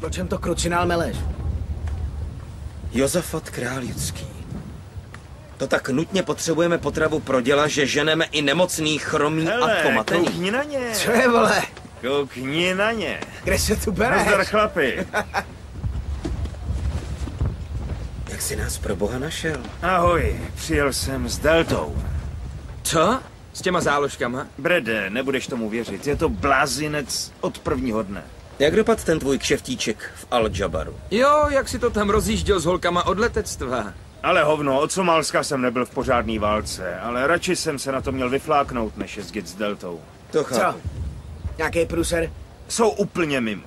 O čem to kručinál meleš? Josafat Králjický. To tak nutně potřebujeme potravu pro děla, že ženeme i nemocný, chromý a pomatený. Koukni na ně. Co je, vole? Koukni na ně. Kde se tu bereš? Nazdar, chlapi. Jak jsi nás pro boha našel? Ahoj, přijel jsem s Deltou. Co? S těma záložkama? Brede, nebudeš tomu věřit, je to blázinec od prvního dne. Jak dopadl ten tvůj kšeftíček v Al-Jabaru? Jo, jak si to tam rozjížděl s holkama od letectva. Ale hovno, od Somálska jsem nebyl v pořádný válce, ale radši jsem se na to měl vyfláknout, než jezdit s Deltou. To Co? chápu. Nějaký průser? Jsou úplně mimo.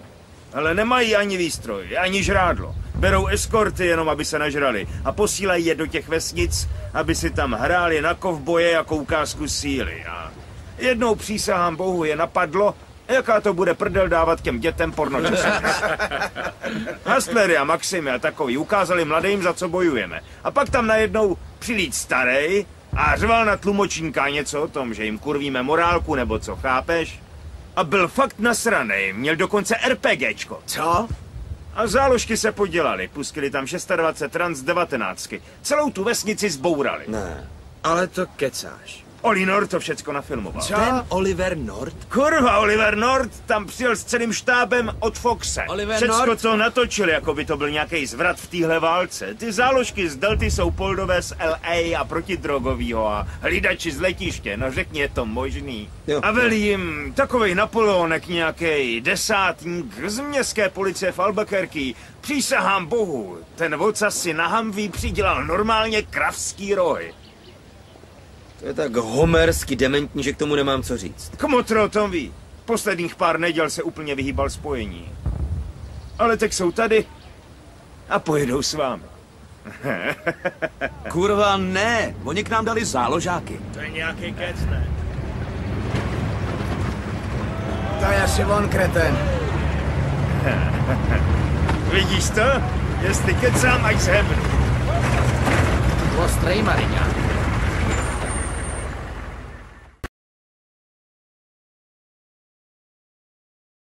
Ale nemají ani výstroj, ani žrádlo. Berou eskorty jenom, aby se nažrali a posílají je do těch vesnic, aby si tam hráli na kovboje jako ukázku síly. A jednou přísahám bohu je napadlo, jaká to bude prdel dávat těm dětem pornočasy. Hustlery a Maximy a takový ukázali mladým, za co bojujeme. A pak tam najednou přilít starej a řval na tlumočníka něco o tom, že jim kurvíme morálku nebo co, chápeš? A byl fakt nasranej, měl dokonce RPGčko. Co? A záložky se podělali, pustili tam 26 trans 19. Celou tu vesnici zbourali. Ne. Ale to kecáš. Oli Nord to všecko nafilmoval. Co? Ten Oliver North? Kurva, Oliver Nord tam přijel s celým štábem od Foxe. Oliver Všecko, North? co natočil, jako by to byl nějaký zvrat v téhle válce. Ty záložky z Delty jsou poldové z LA a protidrogovýho a hlídači z letiště. No řekni, je to možný. Jo. A velí jim takovej Napoleonek nějaký desátník z městské policie v Albuquerque. Přísahám bohu, ten voca si na Humvee přidělal normálně kravský rohy. To je tak homersky dementní, že k tomu nemám co říct. Kmotr o tom ví. Posledních pár neděl se úplně vyhýbal spojení. Ale teď jsou tady a pojedou s vámi. Kurva ne, oni k nám dali záložáky. To je nějaký kec, ne? To je asi on, kreten. Vidíš to? Jestli kecám, ať se hebnu. Ostrý, Mariňa.